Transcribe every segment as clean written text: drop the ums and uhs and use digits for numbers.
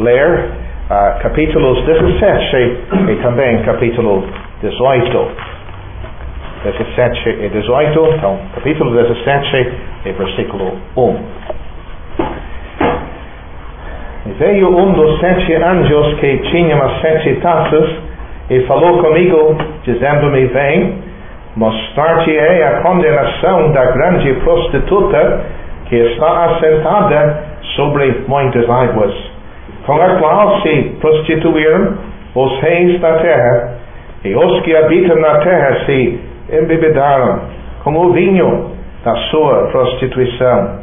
ler capítulos 17 e também capítulo 18. 17 e 18, então, capítulo 17 e versículo 1. E veio dos 7 anjos que tinham as 7 taças e falou comigo, dizendo-me: vem, mostrar-te-ei a condenação da grande prostituta que está assentada sobre muitas águas, com a qual se prostituíram os reis da terra, e os que habitam na terra se embebedaram com o vinho da sua prostituição.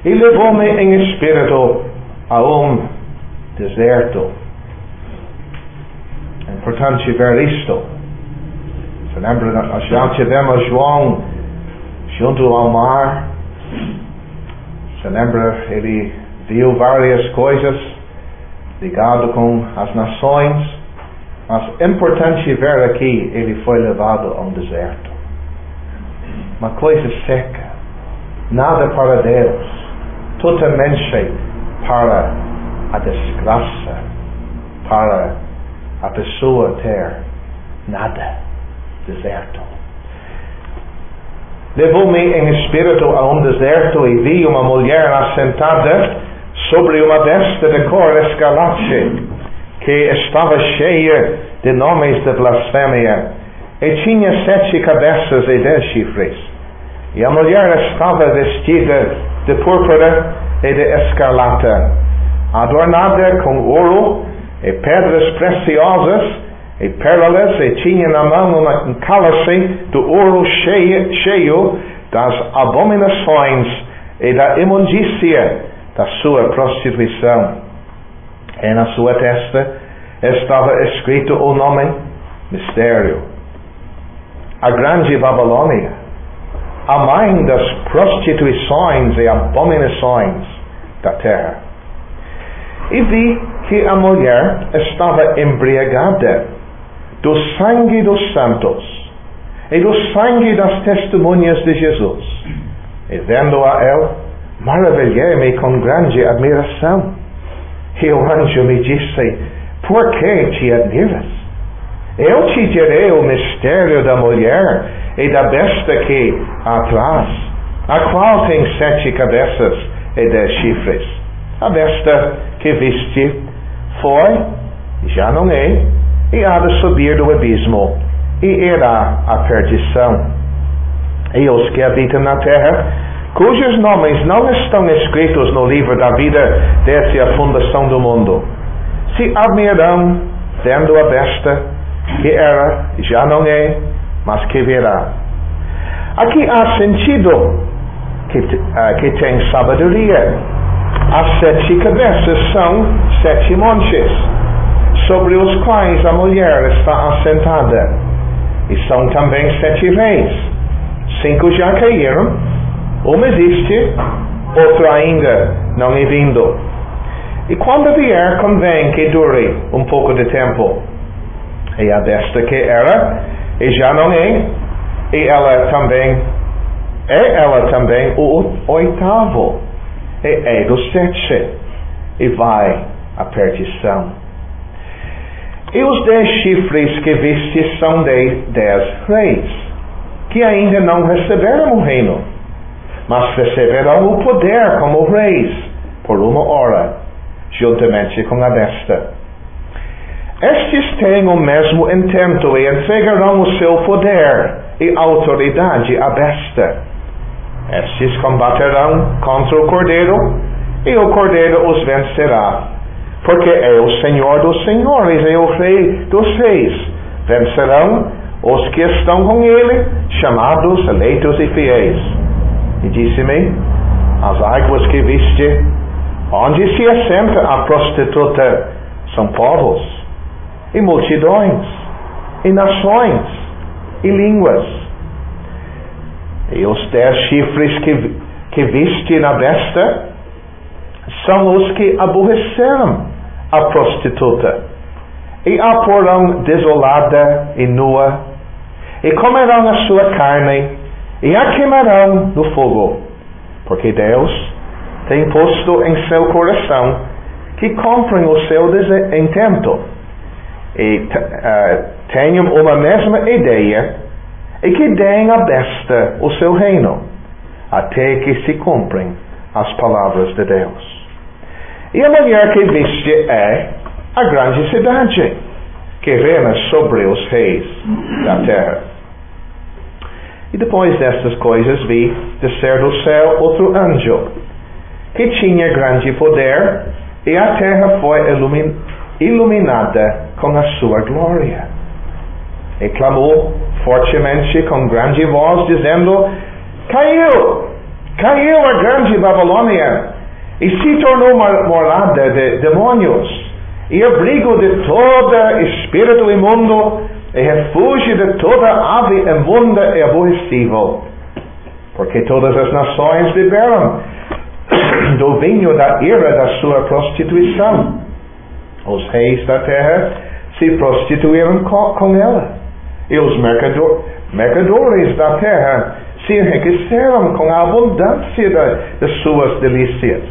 E levou-me em espírito a deserto. É importante ver isto. Se lembra, nós já tivemos João junto ao mar. Se lembra, ele viu várias coisas ligado com as nações. Mas é importante ver aqui, ele foi levado a deserto. Uma coisa seca. Nada para Deus. Totalmente para a desgraça. Para a pessoa ter nada. Deserto. Levou-me em espírito a deserto e vi uma mulher assentada sobre uma besta de cor escarlate, que estava cheia de nomes de blasfêmia, e tinha 7 cabeças e 10 chifres. E a mulher estava vestida de púrpura e de escarlata, adornada com ouro e pedras preciosas e pérolas, e tinha na mão um cálice de ouro cheio das abominações e da imundícia da sua prostituição. E na sua testa estava escrito o nome Mistério, a grande Babilônia, a mãe das prostituições e abominações da terra. E vi que a mulher estava embriagada do sangue dos santos e do sangue das testemunhas de Jesus. E vendo-a ela, maravilhei-me com grande admiração. E o anjo me disse: por que te admiras? Eu te direi o mistério da mulher e da besta que a traz, a qual tem 7 cabeças e 10 chifres. A besta que viste foi, já não é, e há de subir do abismo, e irá à perdição. E os que habitam na terra, cujos nomes não estão escritos no livro da vida desde a fundação do mundo, se admirarão vendo a besta, que era, já não é, mas que virá. Aqui há sentido que tem sabedoria. As 7 cabeças são 7 montes, sobre os quais a mulher está assentada. E são também 7 reis. 5 já caíram, um existe, outro ainda não é vindo. E quando vier, convém que dure um pouco de tempo. E a besta que era, e já não é, e ela também o 8º, e é do 7, e vai à perdição. E os 10 chifres que viste são 10 reis, que ainda não receberam o reino, mas receberão o poder como reis, por 1 hora, juntamente com a besta. Estes têm o mesmo intento e entregarão o seu poder e autoridade à besta. Estes combaterão contra o Cordeiro, e o Cordeiro os vencerá, porque é o Senhor dos senhores e o Rei dos reis. Vencerão os que estão com ele, chamados, eleitos e fiéis. E disse-me: as águas que viste, onde se assenta a prostituta, são povos, e multidões, e nações, e línguas. E os 10 chifres que viste na besta são os que aborreceram a prostituta, e a porão desolada e nua, e comerão a sua carne, e a queimarão no fogo, porque Deus tem posto em seu coração que comprem o seu intento e tenham uma mesma ideia e que deem a besta o seu reino, até que se cumprem as palavras de Deus. E a mulher que viste é a grande cidade, que reina sobre os reis da terra. E depois destas coisas vi descer do céu outro anjo, que tinha grande poder, e a terra foi iluminada com a sua glória. E clamou fortemente com grande voz, dizendo: Caiu a grande Babilônia, e se tornou morada de demônios, e abrigo de todo espírito imundo, e refúgio de toda ave imunda e aborrecível. Porque todas as nações beberam do vinho da ira da sua prostituição. Os reis da terra se prostituíram com ela, e os mercadores da terra se enriqueceram com a abundância de suas delícias.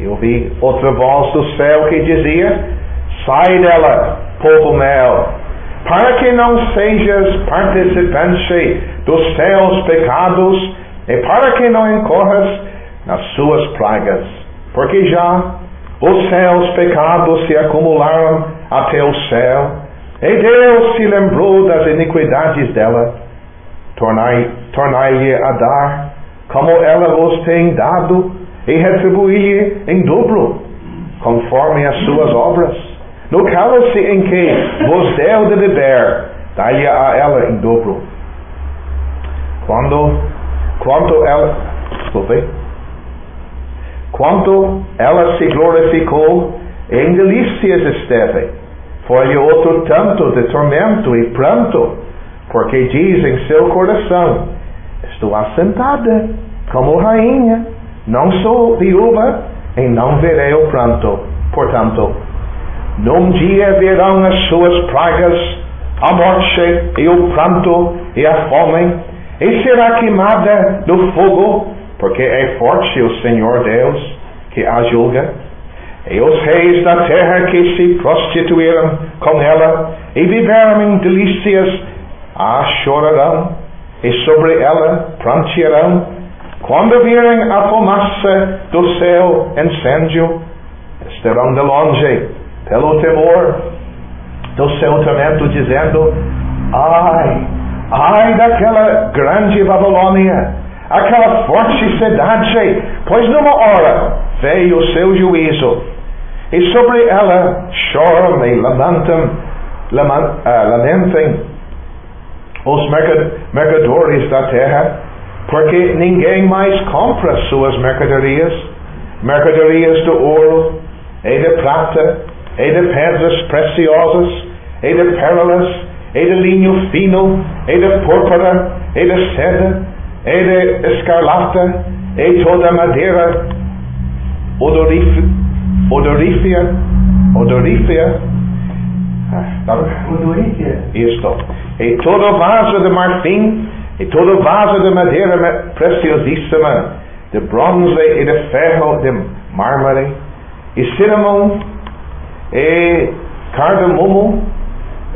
Eu vi outra voz do céu que dizia: Sai dela, povo meu, para que não sejas participante dos seus pecados, e para que não incorras nas suas pragas, porque já os seus pecados se acumularam até o céu, e Deus se lembrou das iniquidades dela. Tornai-lhe a dar, como ela vos tem dado, e retribuí-lhe em dobro, conforme as suas obras. No cálice em que vos deu de beber, dai-lhe a ela em dobro. Quanto ela se glorificou, em delícias esteve, foi-lhe outro tanto de tormento e pranto, porque diz em seu coração: Estou assentada como rainha, não sou viúva, e não verei o pranto. Portanto, num dia verão as suas pragas, a morte e o pranto e a fome, e será queimada no fogo, porque é forte o Senhor Deus que a julga. E os reis da terra que se prostituíram com ela e viveram em delícias, a chorarão, e sobre ela prantearão, quando virem a fumaça do seu incêndio. Estarão de longe, pelo temor do seu tormento, dizendo: Ai daquela grande Babilônia, aquela forte cidade, pois numa hora veio o seu juízo, e sobre ela choram e lamentem os mercadores da terra, porque ninguém mais compra suas mercadorias do ouro, e de prata, e de pedras preciosas, e de pérolas, e de linho fino, e de púrpura, e de seda, e de escarlata, e toda madeira odorífera. Isto. E todo vaso de marfim, e todo vaso de madeira preciosíssima, de bronze e de ferro, de mármore, e cinnamon, e cardamomo,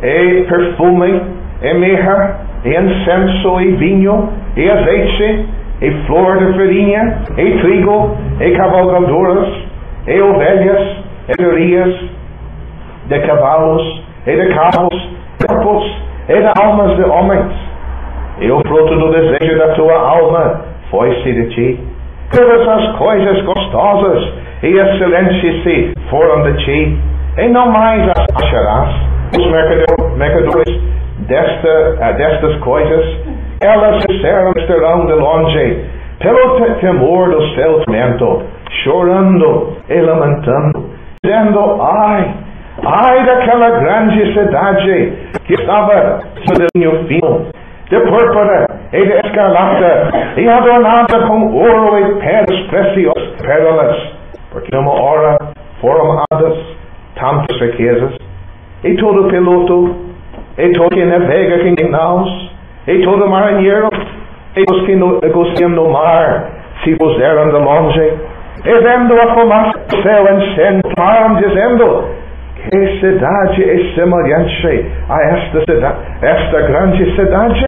e perfume, e mirra, e incenso, e vinho, e azeite, e flor de farinha, e trigo, e cavalgaduras, e ovelhas, e garias, de cavalos, e de carros, de corpos, e de almas de homens. E o fruto do desejo da tua alma foi-se de ti. Todas as coisas gostosas e excelentes se foram de ti, e não mais as acharás. Os mercadores destas coisas, elas estarão de longe, pelo temor do seu tormento, chorando e lamentando, dizendo: Ai daquela grande cidade que estava de linho fino, de púrpura e de escarlata, e adornada com ouro e pedras preciosas, pérolas, porque numa hora foram dadas tantas riquezas, e todo piloto, e todo que navega em naus, e todo marinheiro, e os que negociam no mar, se puseram de longe, e vendo a fumaça do céu encenderam, dizendo: que cidade é semelhante a esta grande cidade?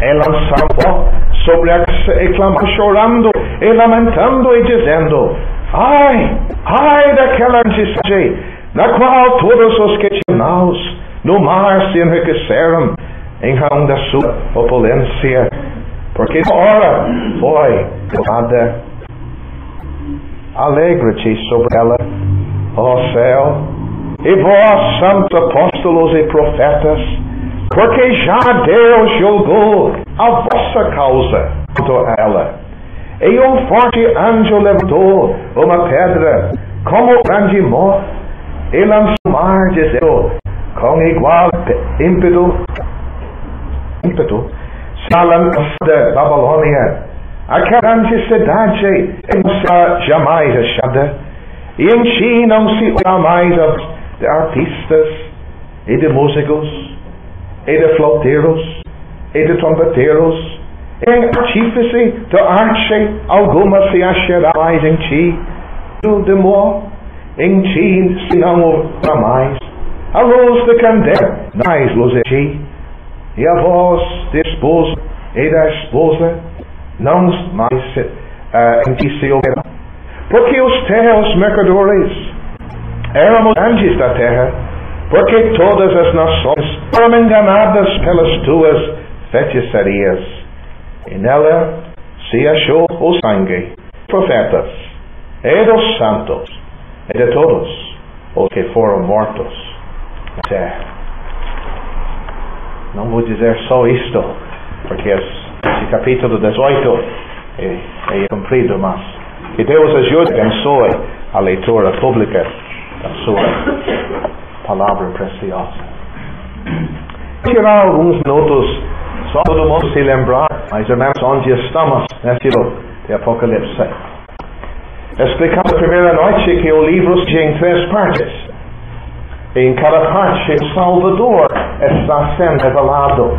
E lançaram pó sobre a casa e clamaram, chorando e lamentando e dizendo: ai, ai daquela grande cidade, na qual todos os que tinham naus no mar se enriqueceram em razão da sua opulência, porque a hora foi dada. Alegra-te sobre ela, ó céu, e vós, santos apóstolos e profetas, porque já Deus julgou a vossa causa quanto a ela. E um forte anjo levantou uma pedra como grande mó e lançou no mar, dizendo com igual ímpeto será lançada Babilônia, aquela grande cidade não será jamais achada, e em ti não se ouvirá mais de artistas e de músicos e de flauteiros e de trombeteiros, e em artífice de arte alguma se achará mais em ti, do demor em ti se não ouvirá mais a luz de candela, mais luz em ti, e a voz do esposo e da esposa não mais em ti se ouvirá. Porque os teus mercadores eram os grandes da terra, porque todas as nações foram enganadas pelas tuas feitiçarias, e nela se achou o sangue dos profetas, e dos santos, e de todos os que foram mortos na terra. Não vou dizer só isto, porque esse capítulo 18 é cumprido, mas que Deus ajude e abençoe a leitura pública da sua palavra preciosa. Vou tirar alguns minutos, só todo mundo se lembrar, mais ou menos onde estamos nesse livro de Apocalipse. Explicamos a primeira noite que o livro se em 3 partes. Em cada parte, o Salvador está sendo revelado.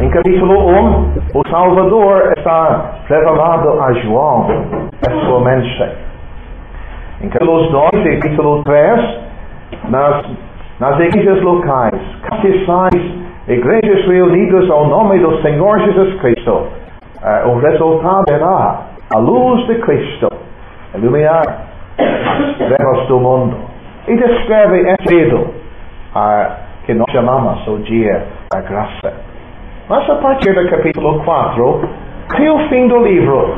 Em capítulo 1, o Salvador está revelado a João, pessoalmente. Em capítulos 2 e capítulo 3, nas igrejas locais, catecisais, igrejas reunidas ao nome do Senhor Jesus Cristo, o resultado será a luz de Cristo iluminar as trevas do mundo. E descreve esse período que nós chamamos o dia da graça. Mas a partir do capítulo 4, até o fim do livro,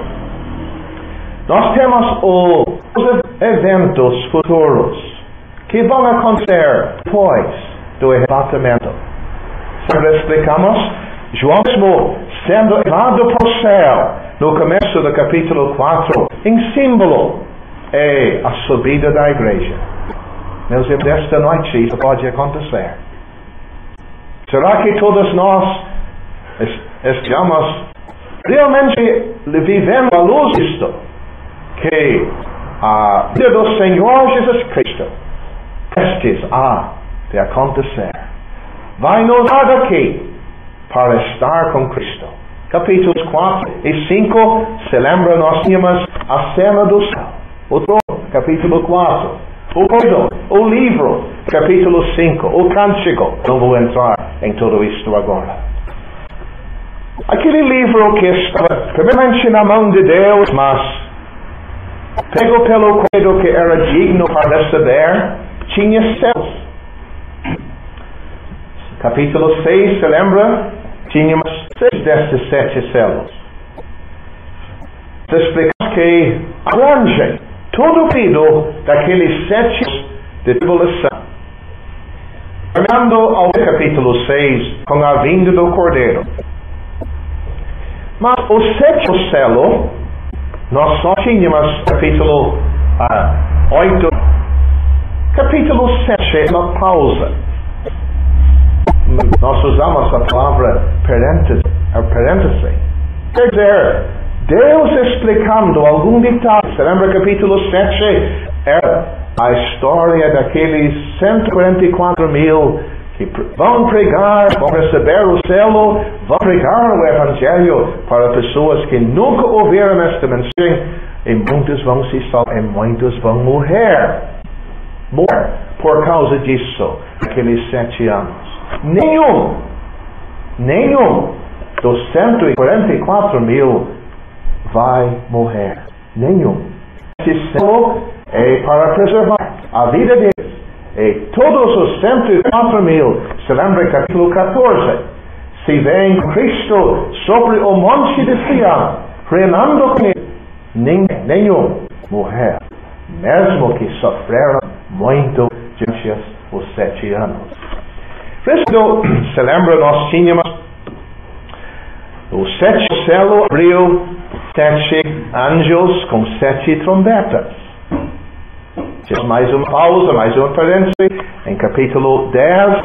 nós temos os eventos futuros que vão acontecer depois do arrebatamento. Sempre explicamos João mesmo sendo elevado para o céu no começo do capítulo 4, em símbolo é a subida da igreja. Meus irmãos, esta noite isso pode acontecer. Será que todos nós estamos realmente vivendo a luz disto? Que a vida do Senhor Jesus Cristo prestes a de acontecer vai nos dar daqui para estar com Cristo. Capítulos 4 e 5 se lembra, nós tínhamos a cena do céu, o trono, capítulo 4. O corredor, o livro, capítulo 5, o cântico. Não vou entrar em tudo isto agora. Aquele livro que estava primeiramente na mão de Deus, mas pego pelo corredor que era digno para receber, tinha selos. Capítulo 6, se lembra? Tínhamos 6 desses 7 selos. Se explicar que abrange todo o período daqueles 7 de tribulação. Terminando ao capítulo 6 com a vinda do Cordeiro. Mas o 7º selo, nós só tínhamos capítulo 8. Capítulo 7 é uma pausa. Nós usamos a palavra parêntese. Quer dizer, Deus explicando algum detalhe. Você lembra capítulo 7? Era a história daqueles 144 mil que vão pregar, vão receber o selo, vão pregar o Evangelho para pessoas que nunca ouviram esta mensagem, e muitos vão se salvar, e muitos vão morrer por causa disso, aqueles 7 anos. Nenhum dos 144 mil vai morrer. Nenhum. Esse selo é para preservar a vida deles. E todos os 104 mil, se lembra capítulo 14, se vem Cristo sobre o monte de Sião, reinando com ele, nenhum morrer, mesmo que sofreram muito durante os 7 anos. Cristo, se lembra, nós tínhamos o 7º selo abriu 7 anjos com 7 trombetas. Mais uma pausa, mais uma parêntese. Em capítulo 10,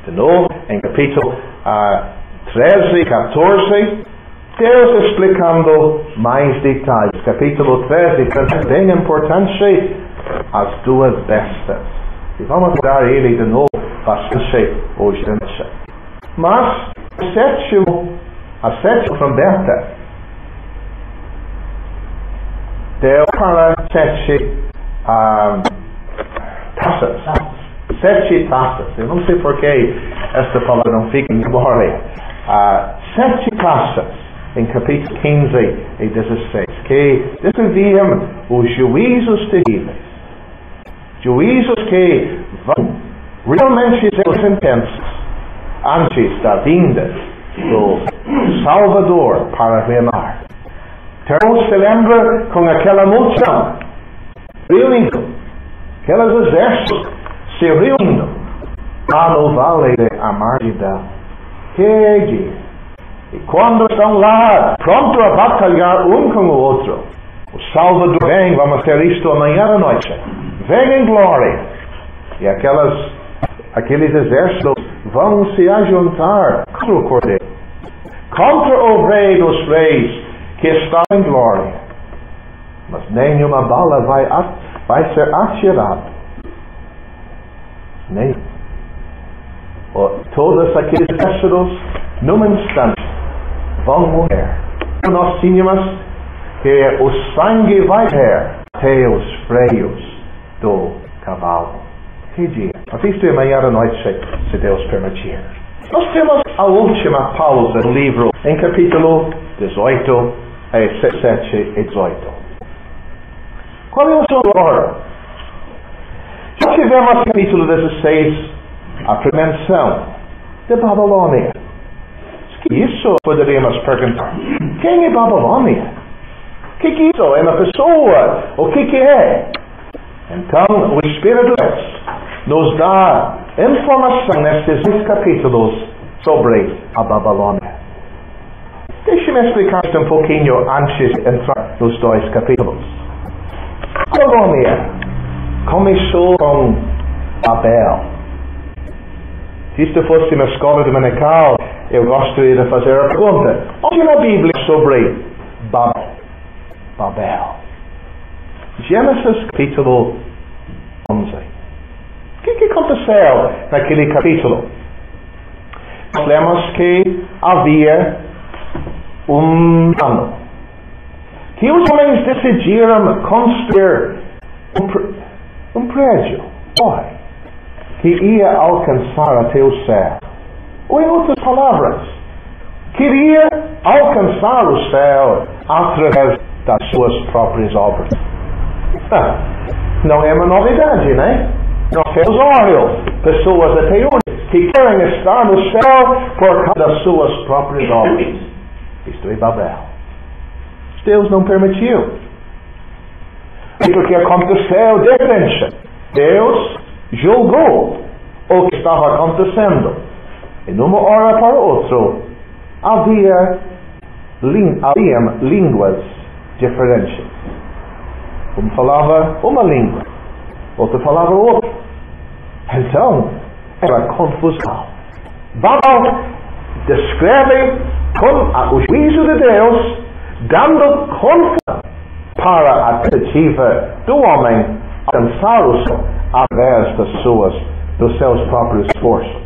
de novo, em capítulo 13 e 14, Deus explicando mais detalhes. Capítulo 13, bem importante, as 2 bestas. E vamos dar ele de novo bastante hoje de noite. Mas a 7ª trombeta deu para 7 taças. 7 taças. Eu não sei por que esta palavra não fica em memória. 7 taças em capítulo 15 e 16 que descreviam os juízos terríveis. Juízos que vão realmente ser sentenças antes da vinda do Salvador para reinar. Então se lembra com aquela multidão reunindo, aqueles exércitos se reunindo lá no vale de Armagedão. Que dia! E quando estão lá, pronto a batalhar um com o outro, o Salvador vem, vamos ter isto amanhã à noite, vem em glória. E aqueles exércitos vão se ajuntar contra o Cordeiro, contra o Rei dos Reis, que está em glória. Mas nenhuma bala vai ser atirada. Nem. Todos aqueles exércitos, num instante, vão morrer. Nós tínhamos que o sangue vai ter até os freios do cavalo. Que dia? Assisto amanhã à noite, se Deus permitir. Nós temos a última pausa do livro, em capítulo 18, 17 e 18. Qual é a sua hora? Já tivemos no capítulo 16 a menção de Babilônia. Isso poderíamos perguntar. Quem é Babilônia? O que é isso? É uma pessoa? O que é? Então, o Espírito de Deus nos dá informação nestes 2 capítulos sobre a Babilônia. Deixe-me explicar isto um pouquinho antes de entrar nos 2 capítulos. A Babilônia começou com Babel. Se isto fosse uma escola dominical, eu gostaria de fazer a pergunta: onde na Bíblia sobre Babel? Gênesis capítulo 11. O que aconteceu naquele capítulo? Nós lemos que havia um plano, que os homens decidiram construir um prédio que ia alcançar até o céu. Ou em outras palavras, queria alcançar o céu através das suas próprias obras. Não é uma novidade, né? Nós temos olhos, pessoas até hoje, que querem estar no céu por causa das suas próprias obras. Isto é Babel. Deus não permitiu. Porque aconteceu diferente. Deus julgou o que estava acontecendo. E numa hora para outra, havia línguas diferentes. Um falava uma língua, outro falava outra. Então, era confusão. Babel descreve o juízo de Deus, dando confusão para a tentativa do homem alcançar o céu através dos seus próprios esforços.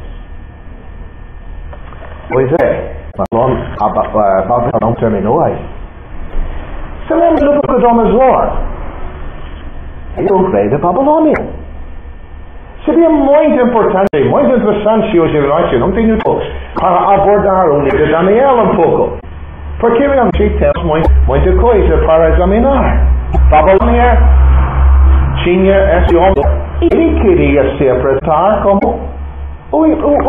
Pois é, Babel não terminou aí. Você lembra do Nabucodonosor? Ele é o rei da Babilônia. Seria muito importante, muito interessante hoje à noite, não tenho tempo para abordar o livro de Daniel um pouco. Porque realmente temos muita coisa para examinar. Babilônia tinha esse homem. Ele queria se apresentar como o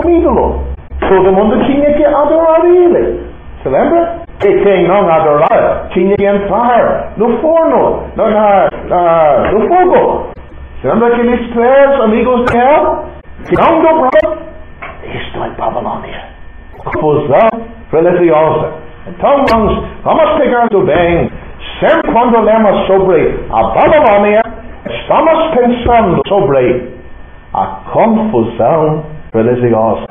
ídolo. Todo mundo tinha que adorar ele. Você lembra? E quem não adorar tinha que entrar no forno, no fogo. Você lembra aqueles 3 amigos de El? Que não dobraram? Isto é Babilônia. Confusão religiosa. Então vamos pegar do bem. Sempre quando lemos sobre a Babilônia, estamos pensando sobre a confusão religiosa.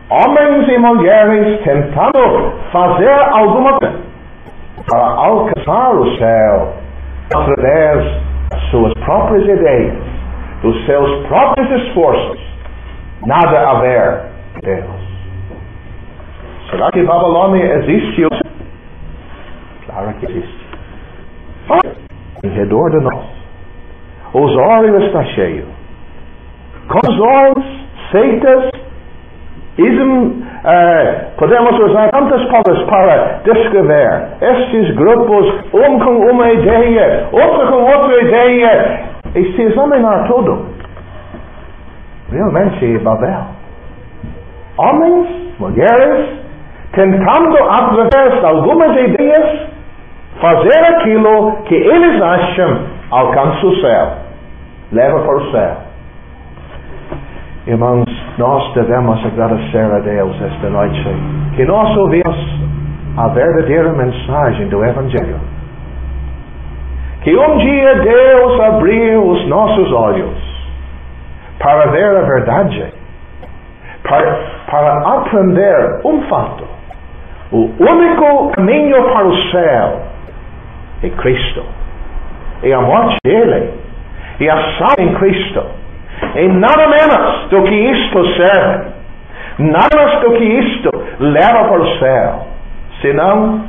Homens e mulheres tentando fazer alguma coisa para alcançar o céu através das suas próprias ideias, dos seus próprios esforços. Nada a ver com Deus. Será que Babilônia existe hoje? Claro que existe. Em redor de nós. Osório está cheio. Consórcios, seitas, podemos usar tantas palavras para descrever estes grupos, um com uma ideia, outro com outra ideia, e se examinar tudo, realmente Babel. Homens, mulheres, tentando através de algumas ideias fazer aquilo que eles acham alcança o céu, leva para o céu. Irmãos, nós devemos agradecer a Deus esta noite que nós ouvimos a verdadeira mensagem do Evangelho. Que um dia Deus abriu os nossos olhos para ver a verdade, para aprender um fato. O único caminho para o céu é Cristo. E a morte dele, e a salvação em Cristo. E nada menos do que isto serve. Nada menos do que isto leva para o céu. Senão,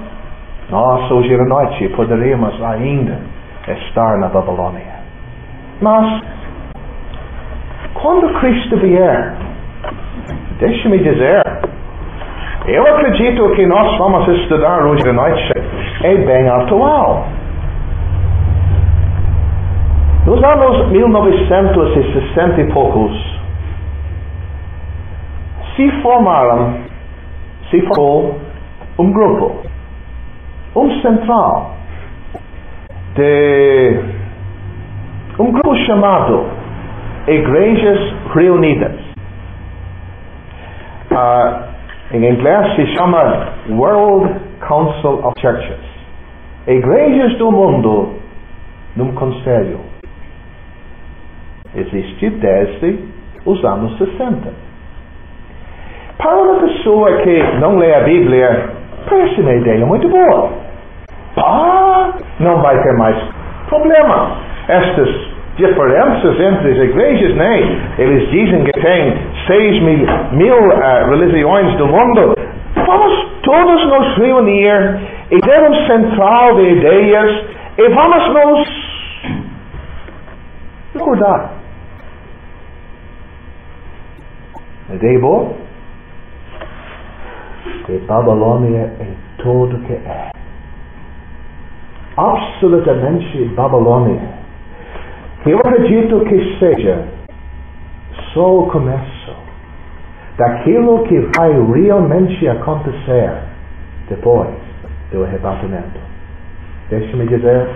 nós hoje à noite poderíamos ainda estar na Babilônia. Mas, quando Cristo vier, deixe-me dizer, eu acredito que nós vamos estudar hoje à noite é bem atual. Nos anos 1960 e poucos, se formou um grupo, central, de um grupo chamado Igrejas Reunidas. Em inglês se chama World Council of Churches. Igrejas do mundo num conselho. Existe desde os anos 60. Para uma pessoa que não lê a Bíblia, parece uma ideia muito boa. Não vai ter mais problema. Estas diferenças entre as igrejas, né? Eles dizem que tem 6 mil religiões do mundo. Vamos todos nos reunir e ter um central de ideias e vamos nos recordar. Ideia boa? Que Babilônia é tudo que é. Absolutamente Babilônia. Eu acredito que seja só o começo daquilo que vai realmente acontecer depois do arrebatamento. Deixe-me dizer,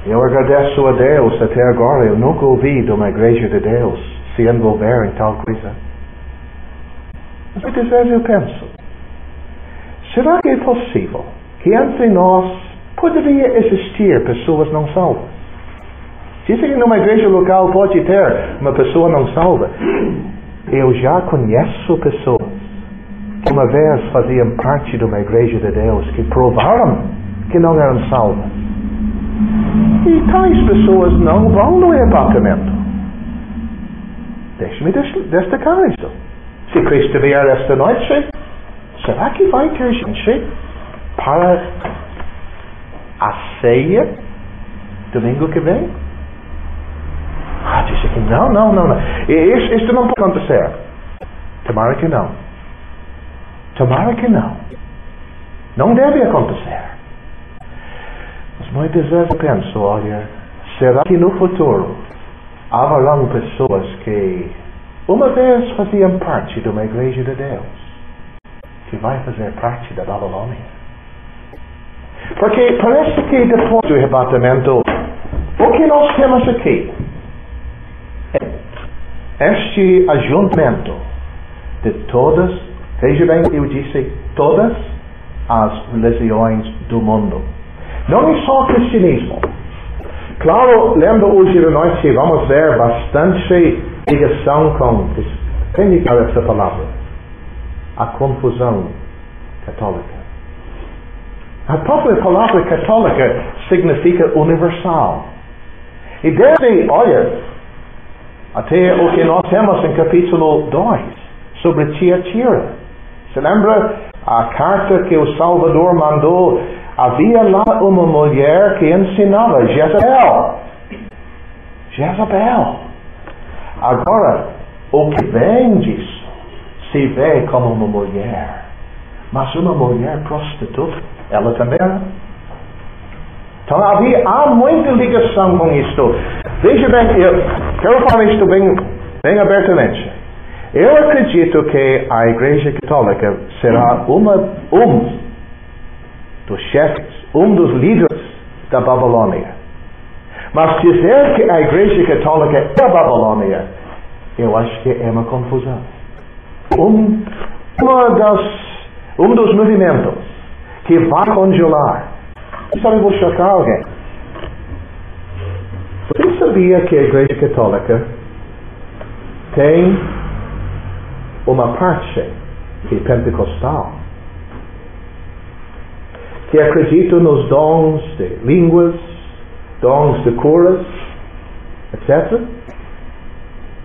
eu agradeço a Deus até agora. Eu nunca ouvi de uma igreja de Deus se envolver em tal coisa. Mas muitas vezes eu penso, será que é possível que entre nós poderia existir pessoas não salvas? Dizem que numa igreja local pode ter uma pessoa não salva. Eu já conheço pessoas que uma vez faziam parte de uma igreja de Deus que provaram que não eram salvas. E tais pessoas não vão no arrebatamento. Deixe-me destacar isso. Se Cristo vier esta noite, será que vai ter gente para a ceia domingo que vem? Disse que não. Isto não pode acontecer. Tomara que não. Não deve acontecer. Mas muitas vezes eu penso, olha, será que no futuro haverão pessoas que uma vez faziam parte de uma igreja de Deus que vai fazer parte da Babilônia? Porque parece que depois do arrebatamento, o que nós temos aqui é este ajuntamento de todas, veja bem, eu disse todas as religiões do mundo. Não é só o cristianismo. Claro, lembra hoje de noite, vamos ver bastante ligação com, quem diz essa palavra? A confusão católica. A própria palavra católica significa universal. E desde, olha, até o que nós temos em capítulo 2, sobre Tiatira. Se lembra a carta que o Salvador mandou? Havia lá uma mulher que ensinava, Jezabel. Agora, o que vem disso se vê como uma mulher, mas uma mulher prostituta, ela também era. Então há muita ligação com isto. Veja bem, eu quero falar isto bem abertamente. Eu acredito que a Igreja Católica será um dos chefes, um dos líderes da Babilônia. Mas dizer que a Igreja Católica é a Babilônia, eu acho que é uma confusão. Um dos movimentos que vai congelar. Sabe, vou chocar alguém. Você sabia que a Igreja Católica tem uma parte que é pentecostal, que acredita nos dons de línguas, dons de curas, etc?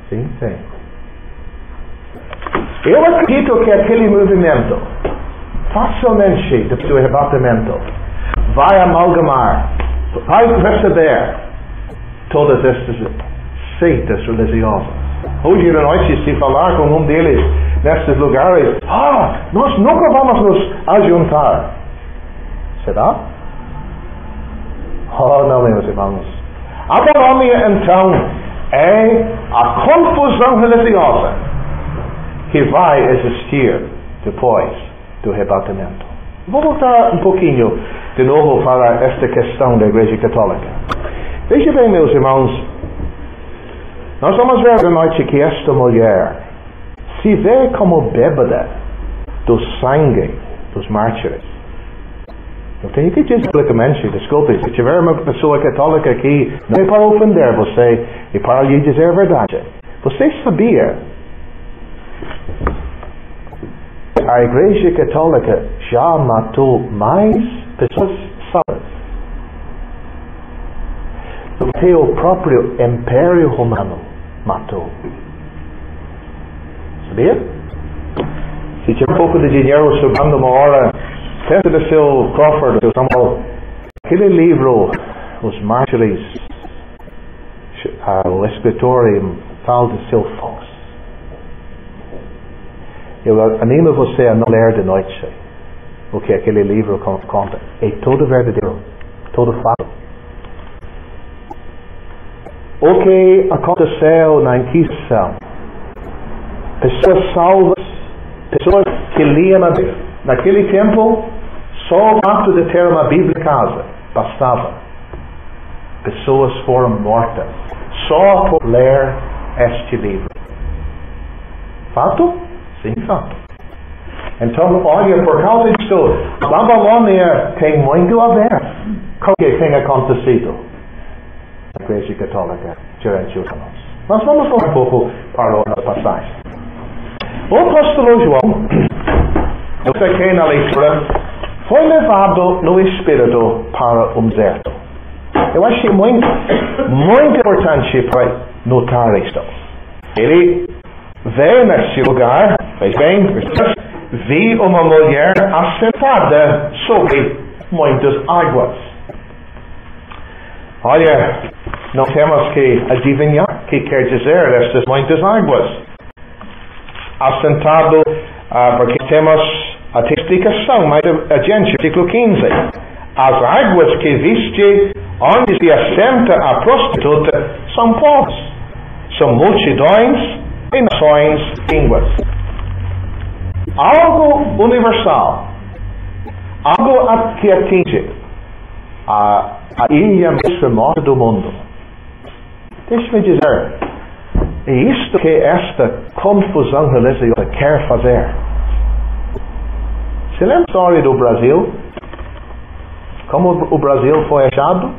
Sim, tem. Eu acredito que aquele movimento, facilmente, depois do arrebatamento, vai amalgamar, vai receber todas estas seitas religiosas. Hoje à noite, se falar com um deles nestes lugares, nós nunca vamos nos ajuntar. Será? Não, meus irmãos. A Babilônia, então, é a confusão religiosa que vai existir depois do arrebatamento. Vou voltar um pouquinho de novo para esta questão da Igreja Católica. Veja bem, meus irmãos, nós vamos ver à noite que esta mulher se vê como bêbada do sangue dos mártires. Eu tenho que dizer publicamente, desculpe, se tiver uma pessoa católica aqui, não é para ofender você, é para lhe dizer a verdade. Você sabia que a Igreja Católica já matou mais pessoas salvas do que o próprio Império Romano matou? Sabia? Se tiver um pouco de dinheiro sobrando uma hora, pensa do seu cofre, do seu Samuel, aquele livro, Os Mártires, o escritor tal de seu Fox. Eu animo você a não ler de noite o que aquele livro conta. É todo verdadeiro, todo fato. O que aconteceu na Inquisição, pessoas salvas, pessoas que liam a Bíblia. Naquele tempo, só o fato de ter uma Bíblia em casa bastava. Pessoas foram mortas só por ler este livro. Fato? Sim, fato. Então, olha, por causa disso, a Babilônia tem muito a ver com o que tem acontecido na Igreja Católica durante os anos. Mas vamos falar um pouco para outra passagem. O apóstolo João, eu sei na leitura, foi levado no Espírito para um deserto. Eu achei muito importante para notar isto. Ele veio neste lugar Veja bem, vi uma mulher assentada sobre muitas águas. Olha, não temos que adivinhar o que quer dizer estas muitas águas. Assentado, porque temos a explicação mais adiante, versículo 15. As águas que viste onde se assenta a prostituta são povos, são multidões e nações, línguas. Algo universal, algo que atinge a ilha mais remota do mundo. Deixe-me dizer, é isto que esta confusão religiosa quer fazer. Você lembra a história do Brasil? Como o Brasil foi achado?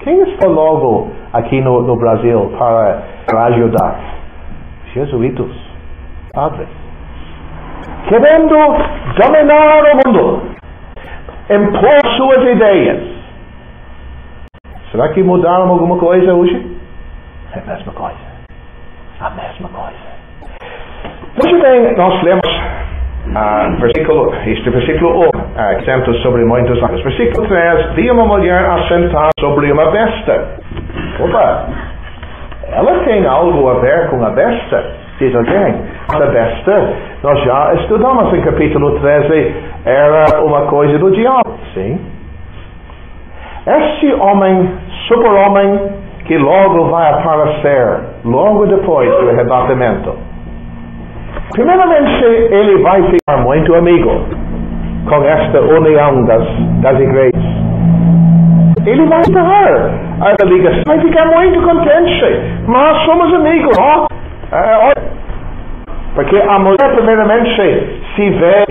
Quem está logo aqui no Brasil para ajudar? Jesuítas, padres. Querendo dominar o mundo, impor suas ideias. Será que mudaram alguma coisa hoje? É a mesma coisa. A mesma coisa. Veja bem, nós lemos versículo 1, exemplo sobre muitas águas. Versículo 3, vi uma mulher assentada sobre uma besta. Opa! Ela tem algo a ver com a besta? Diz alguém. A besta, nós já estudamos em capítulo 13, era uma coisa do diabo. Sim? Este homem, super-homem, que logo vai aparecer, logo depois do arrebatamento. Primeiramente, ele vai ficar muito amigo com esta união das igrejas. Ele vai estar a ligação, vai ficar muito contente. Nós somos amigos, porque a mulher primeiramente se vê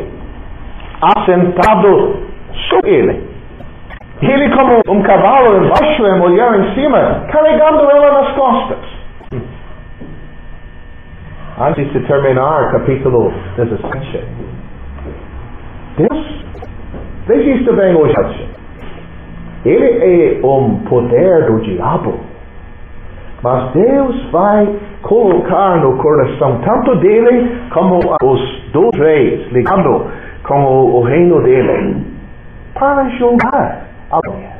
assentado sobre ele. Ele como um cavalo embaixo e a mulher em cima, carregando ela nas costas. Antes de terminar capítulo 17, Deus, veja isto bem hoje. Ele é um poder do diabo, mas Deus vai colocar no coração tanto dele como os dois reis, ligando com o reino dele, para julgar a mulher,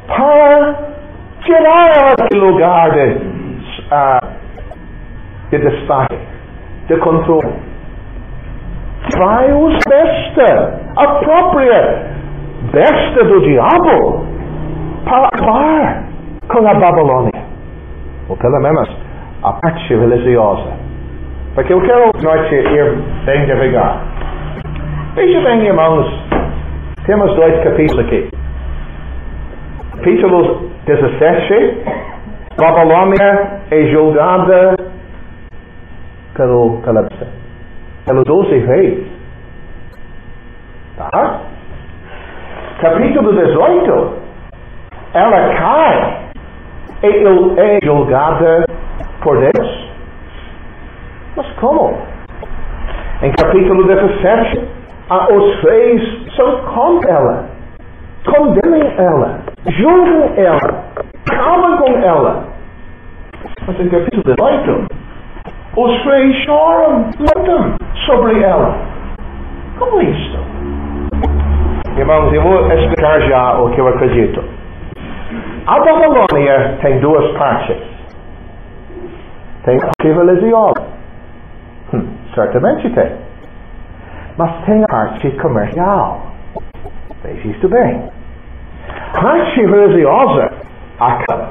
para tirar ela daquele lugar de destaque, de controle. Vai usar besta, a própria besta do diabo, para acabar com a Babilônia, ou pelo menos a parte religiosa. Porque eu quero nós ir bem devagar. Veja bem, irmãos, temos 2 capítulos aqui. Capítulo 17, Babilônia é julgada pelos 12 reis. Tá? Capítulo 18, ela cai e é julgada por Deus. Mas como? Em capítulo 17, os reis são contra ela, condenam ela, julgam ela, acabam com ela. Mas em capítulo 18, os reis choram, lutam sobre ela. Como isso? Irmãos, eu vou explicar já o que eu acredito. A Babilônia tem 2 partes. Tem a parte religiosa. Certamente tem. Mas tem a parte comercial. Veja isto bem. A parte religiosa acaba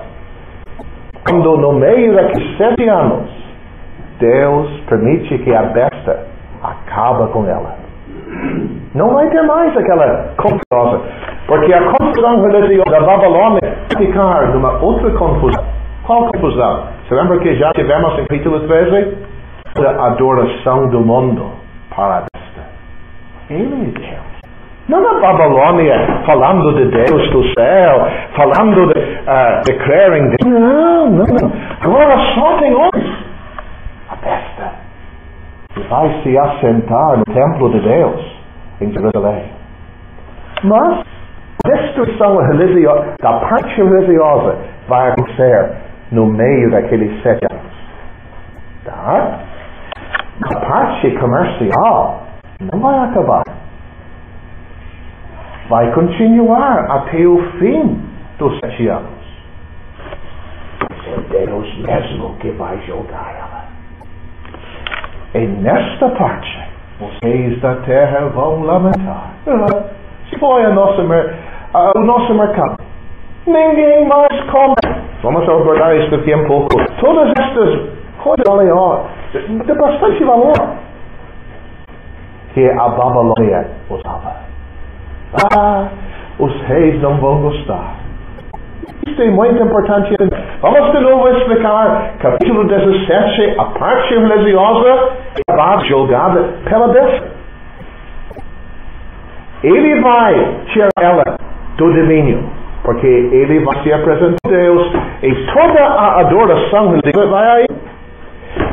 quando no meio daqueles 7 anos Deus permite que a besta acaba com ela. Não vai ter mais aquela confusão, porque a confusão religiosa da Babilônia vai ficar numa outra confusão. Qual confusão? Você lembra que já tivemos em capítulo 13? A adoração do mundo para a besta. Ele é Deus. Não a Babilônia falando de Deus do céu, falando de crer em Deus. Não. Agora só tem um. A besta. E vai se assentar no templo de Deus em Jerusalém. Mas a destruição religiosa, da parte religiosa, vai acontecer no meio daqueles 7 anos. Tá? comercial não vai acabar. Vai continuar até o fim dos 7 anos. É Deus mesmo que vai julgar ela. E nesta parte, os reis da terra vão lamentar. Se foi o nosso mercado, ninguém mais come. Vamos abordar isso daqui um pouco. Todas estas coisas de bastante valor que a Babilônia usava. Os reis não vão gostar. Isso é muito importante. Vamos de novo explicar capítulo 17, a parte religiosa vai julgada pela Deus. Ele vai tirar ela do domínio, porque ele vai se apresentar a Deus e toda a adoração religiosa vai aí.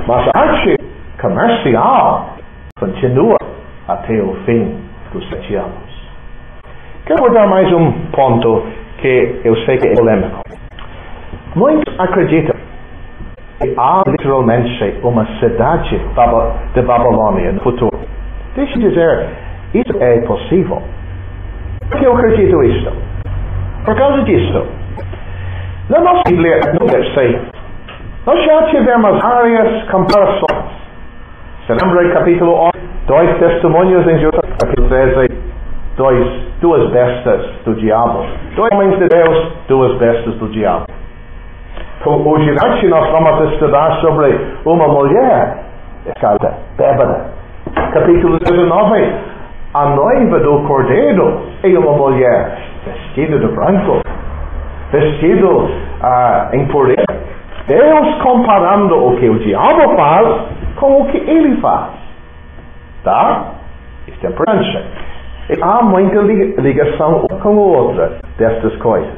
Mas a arte comercial continua até o fim dos 7 anos. Quero dar mais um ponto que eu sei que é polêmico. Muitos acreditam que há literalmente uma cidade de Babilônia no futuro. Deixa eu dizer, isso é possível. Por que eu acredito nisso? Por causa disso, na nossa Bíblia, nós já tivemos várias comparações. Você lembra capítulo 11? 2 testemunhos em Judas, capítulo 13, duas bestas do diabo. 2 homens de Deus, 2 bestas do diabo. Hoje nós vamos estudar sobre uma mulher escada, bêbada. Capítulo 19, a noiva do cordeiro é uma mulher vestida de branco, vestido em pureza. Deus comparando o que o diabo faz com o que ele faz. Tá? Isso é importante. E há muita ligação com a outra destas coisas.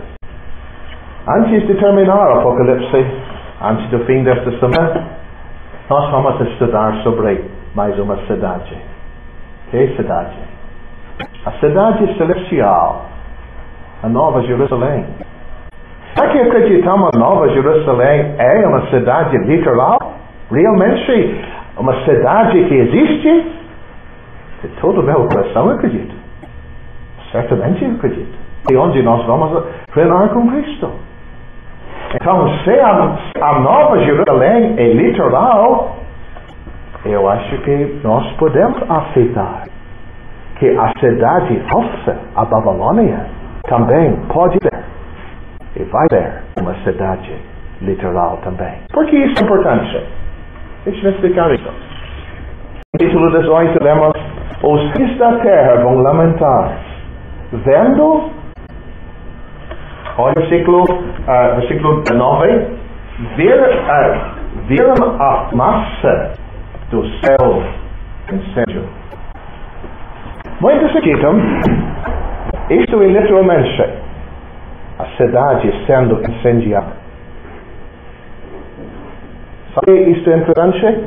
Antes de terminar o Apocalipse, antes do fim desta semana, nós vamos estudar sobre mais uma cidade. Que cidade? A cidade celestial, a Nova Jerusalém. Será que acreditamos que a Nova Jerusalém é uma cidade literal? Realmente uma cidade que existe? De todo o meu coração eu acredito. Certamente eu acredito. E onde nós vamos reinar com Cristo. Então, se a Nova Jerusalém é literal, eu acho que nós podemos aceitar que a cidade falsa, a Babilônia, também pode ser e vai ser uma cidade literal também. Por que isso é importante? Deixa eu explicar isso. No capítulo 18 temos: os reis da terra vão lamentar, vendo, olha o versículo 9, viram a massa do céu incêndio. Muitos acreditam, isto é literalmente a cidade sendo incendiada. Sabe isto é interessante?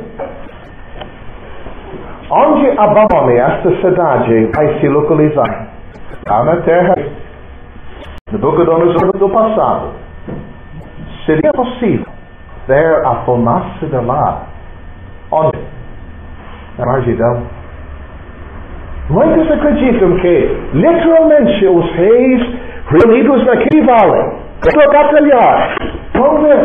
Onde a Babilônia, esta cidade, vai se localizar? Está na terra. Nabucodonosor do passado. Seria possível ver a fumaça de lá? Onde? Na margem. Muitos acreditam que literalmente os reis reunidos naquele vale para batalhar vão ver,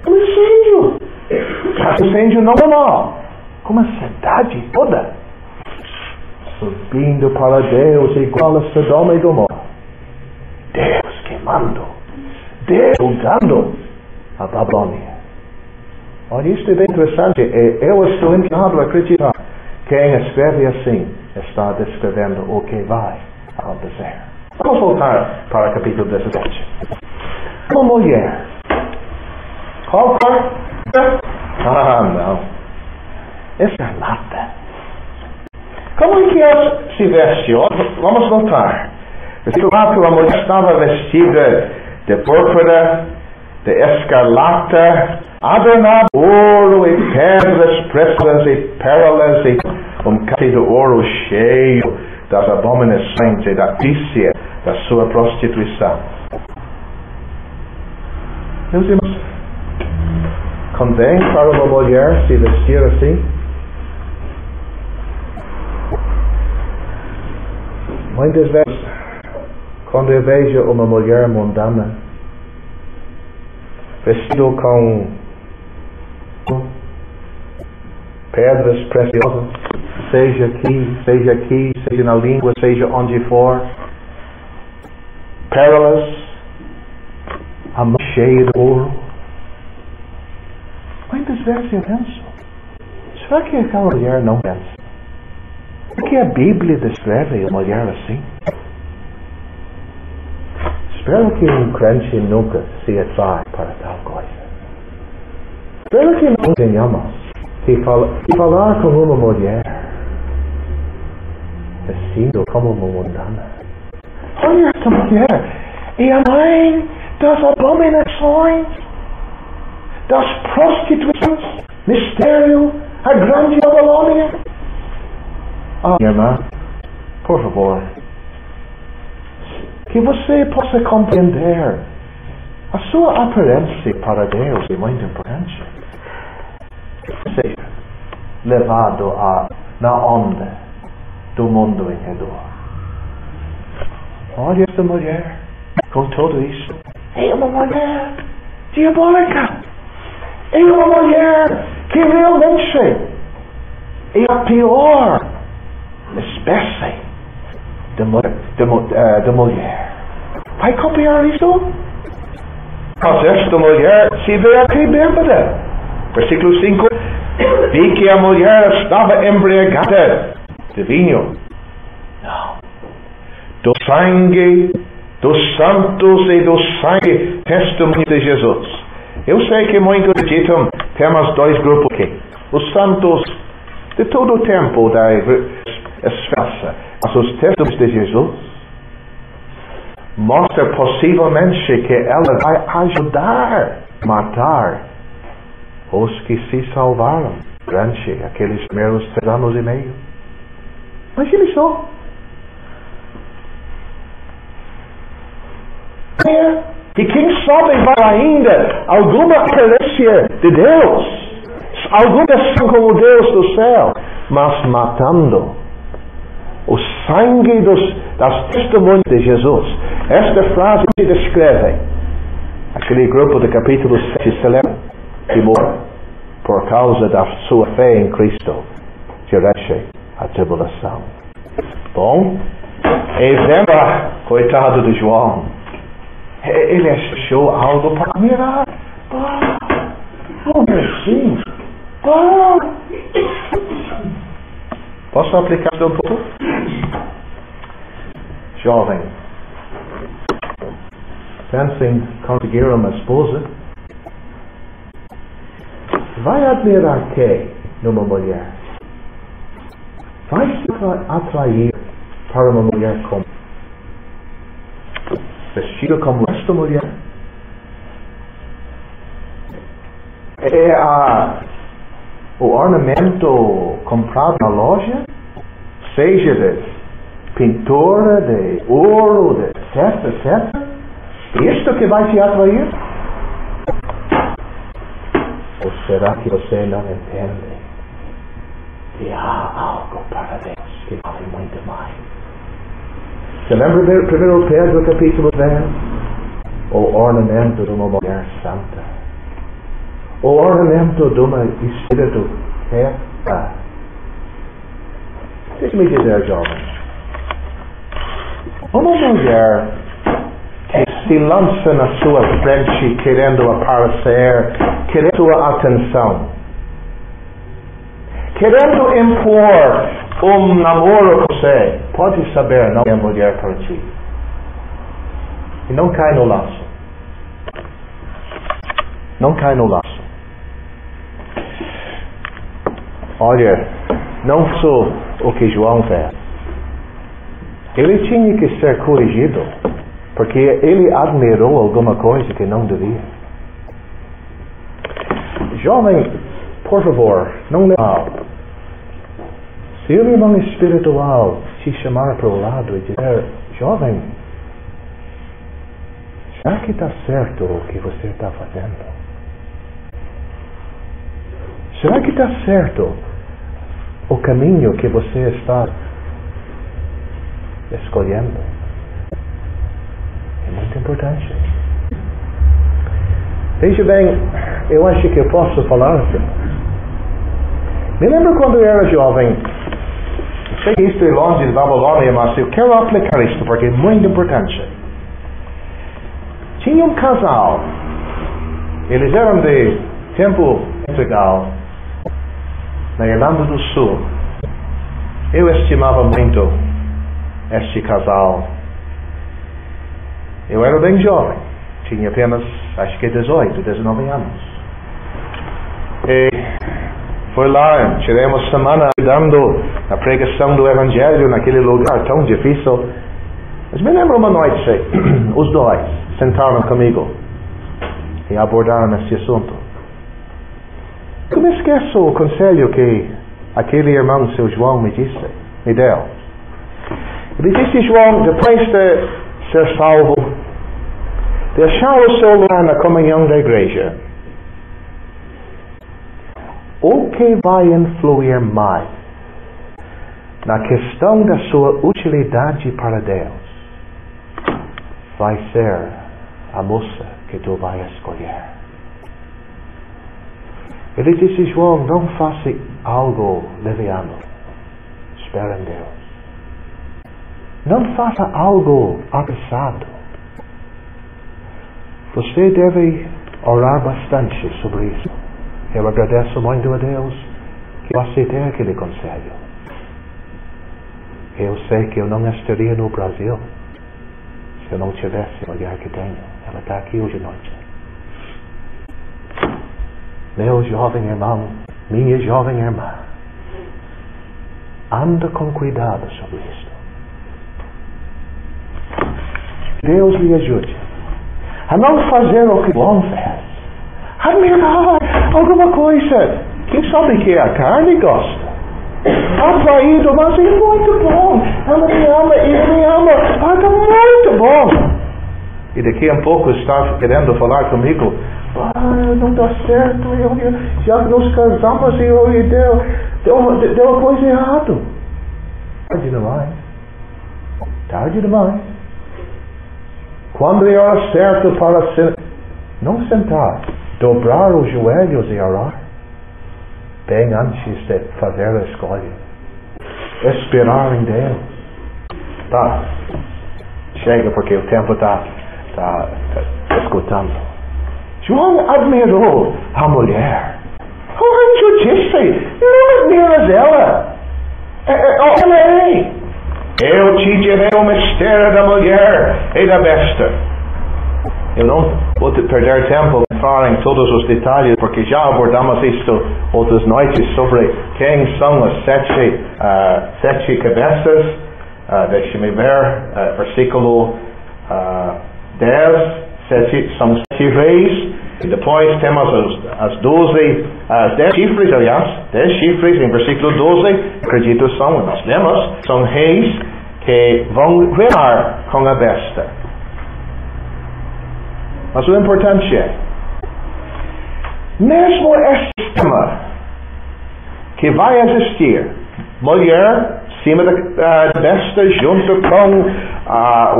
um incêndio. Um incêndio não normal, como a cidade toda subindo para Deus igual a Sodoma e Gomorra. Deus queimando, Deus julgando a Babilônia. Olha, isto é bem interessante. Eu estou inclinado a acreditar que quem escreve assim está descrevendo o que vai acontecer. Vamos voltar para o capítulo 17. Uma mulher. Qual cor? Não. Escarlata. Como é que ela se veste? Vamos notar. Versículo 4, a mulher estava vestida de púrpura, de escarlata, adornada de ouro e pedras preciosas e pérolas e cálice de ouro cheio das abominações e da vícia da sua prostituição. Meus irmãos, convém para uma mulher se vestir assim? Muitas vezes, quando eu vejo uma mulher mundana, vestido com pedras preciosas, seja aqui, seja na língua, seja onde for, pérolas, a mão cheia de ouro. Muitas vezes eu penso, será que aquela mulher não pensa? Por que a Bíblia descreve uma mulher assim? Espero que um crente nunca se atrai para tal coisa. Espero que não tenhamos que falar com uma mulher vestido como uma mundana. Olha esta mulher, é a mãe das abominações, das prostituições, mistério, a grande Babilônia. Minha irmã, por favor, que você possa compreender a sua aparência para Deus é muito importante. Seja levado na onda do mundo em redor. Olha esta mulher, com tudo isso, é uma mulher diabólica. É uma mulher que realmente é a pior espécie de mulher. Vai copiar isso? Mas esta mulher se vê aqui bêbada. Versículo 5. Vi que a mulher estava embriagada de vinho. Não. Do sangue dos santos e do sangue testemunho de Jesus. Eu sei que muitos acreditam, temos dois grupos aqui. Os santos de todo o tempo da esperança, mas os testemunhos de Jesus mostra possivelmente que ela vai ajudar a matar os que se salvaram durante aqueles primeiros 3 anos e meio. Imagine só. E quem sabe vai ainda alguma aparência de Deus, alguma ação como Deus do céu, mas matando o sangue das testemunhas de Jesus. Esta frase se descreve aquele grupo do capítulo 7 celebra que morre por causa da sua fé em Cristo durante a tribulação. Bom, e vemos, coitado de João, ele achou algo para mirar. Sim. Posso aplicar isso um pouco? Jovem, pensa em conseguir uma esposa. Vai admirar que numa mulher? Vai se atrair para uma mulher como vestida como esta mulher? É o ornamento comprado na loja, seja de pintura, de ouro, de etc. Isto que vai te atrair? Ou será que você não entende que há algo para Deus que vale muito mais? Você lembra do 1 Pedro capítulo 10? O ornamento de uma mulher santa. O ornamento de uma espírito reta. Deixe-me dizer, jovem. Uma mulher que se lança na sua frente querendo aparecer, querendo sua atenção, querendo impor um namoro com você, pode saber não é mulher para ti. E não cai no laço. Não cai no laço. Olha, não sou o que João fez. Ele tinha que ser corrigido, porque ele admirou alguma coisa que não devia. Jovem, por favor, não leve mal. Se o irmão espiritual te chamar para o lado e dizer, jovem, será que está certo o que você está fazendo? Será que está certo o caminho que você está escolhendo. É muito importante. Veja bem, eu acho que eu posso falar assim. Me lembro quando eu era jovem, sei que isto é longe de Babilônia, mas eu quero aplicar isto porque é muito importante. Tinha um casal, eles eram de tempo integral, na Irlanda do Sul. Eu estimava muito este casal. Eu era bem jovem, tinha apenas, acho que 18, 19 anos. E foi lá, tirei uma semana dando a pregação do Evangelho naquele lugar tão difícil. Mas me lembro uma noite, os dois sentaram comigo e abordaram esse assunto. Eu me esqueço o conselho que aquele irmão, seu João, me deu. Ele disse, João, depois de ser salvo, deixar o seu lugar na comunhão da igreja. O que vai influir mais na questão da sua utilidade para Deus vai ser a moça que tu vai escolher. Ele disse, João, não faça algo leviano. Espera em Deus. Não faça algo apressado. Você deve orar bastante sobre isso. Eu agradeço muito a Deus que eu aceitei aquele conselho. Eu sei que eu não estaria no Brasil se eu não tivesse a mulher que tenho. Ela está aqui hoje à noite. Meu jovem irmão, minha jovem irmã, anda com cuidado sobre isto. Deus lhe ajude a não fazer o que João fez. Admirar alguma coisa. Quem sabe que a carne gosta. Atraído, mas é muito bom. Ela me ama e ele me ama. Está muito bom. E daqui a pouco está querendo falar comigo. Não dá certo. Já nos casamos e deu coisa errada. Tarde demais. Tarde demais. Quando é hora certa para não sentar, dobrar os joelhos e orar, bem antes de fazer a escolha. Esperar em Deus. Tá. Chega porque o tempo está escutando. João admirou a mulher. Eu disse, não admiras ela. Ela é. Eu te direi o mistério da mulher e da besta. Eu não vou perder tempo em falar em todos os detalhes, porque já abordamos isto outras noites sobre quem são as sete cabeças. Deixe-me ver, versículo 10, são 7 reis, e depois temos as 10 chifres, aliás, 10 chifres em versículo 12, acredito nós lemos, são reis que vão reinar com a besta. Mas o importante é, mesmo esse sistema que vai existir, mulher acima da besta junto com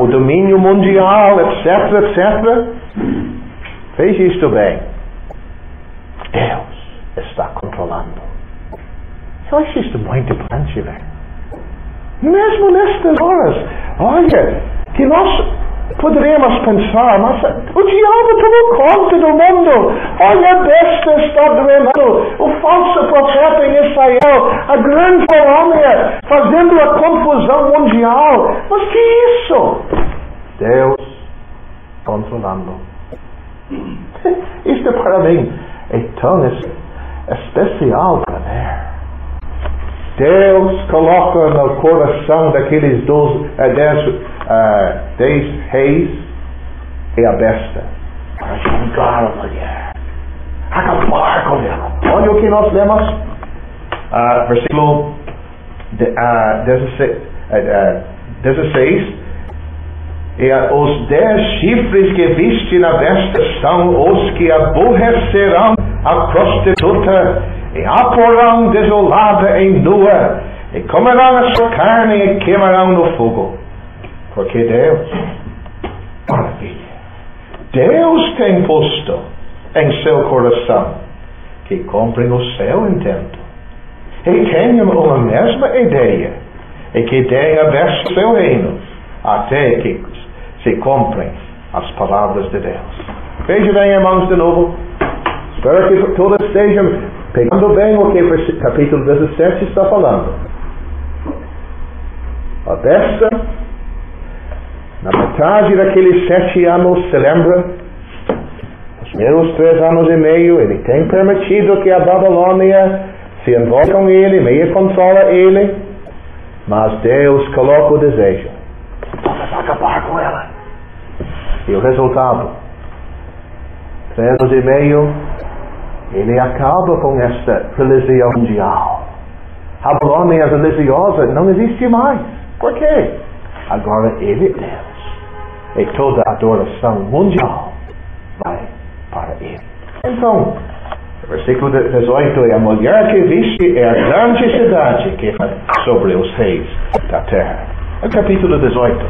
o domínio mundial, etc, etc, veja isto bem. Deus está controlando. Eu acho isto muito importante, velho. Mesmo nestas horas, olha, que nós poderíamos pensar, mas o diabo tomou conta do mundo. Olha, a besta está dominando, o falso profeta em Israel, a grande colônia, fazendo a confusão mundial. Mas que isso? Deus controlando. Isto para mim é tão especial para ver. Deus coloca no coração daqueles 10 reis e a besta para julgar a mulher, acabar com ela. Olha o que nós lemos, versículo 16. E os 10 chifres que viste na besta são os que aborrecerão a prostituta e a porão desolada e nua, e comerão a sua carne e queimarão no fogo. Porque Deus, maravilha, Deus tem posto em seu coração que cumprem o seu intento e tenham uma mesma ideia e que deem aberto o seu reino até que se cumprem as palavras de Deus. Veja bem, irmãos, de novo. Espero que todos estejam pegando bem o que o capítulo 17 está falando. A besta, na metade daqueles 7 anos, se lembra? Os primeiros 3 anos e meio, ele tem permitido que a Babilônia se envolva com ele, meio controla ele, mas Deus coloca o desejo. Vamos acabar com ela. E o resultado? 3 anos e meio, ele acaba com esta religião mundial. A Babilônia religiosa não existe mais. Por quê? Agora ele é Deus. E toda a adoração mundial vai para ele. Então, versículo 18, a mulher que viste é a grande cidade que é sobre os reis da terra. É o capítulo 18.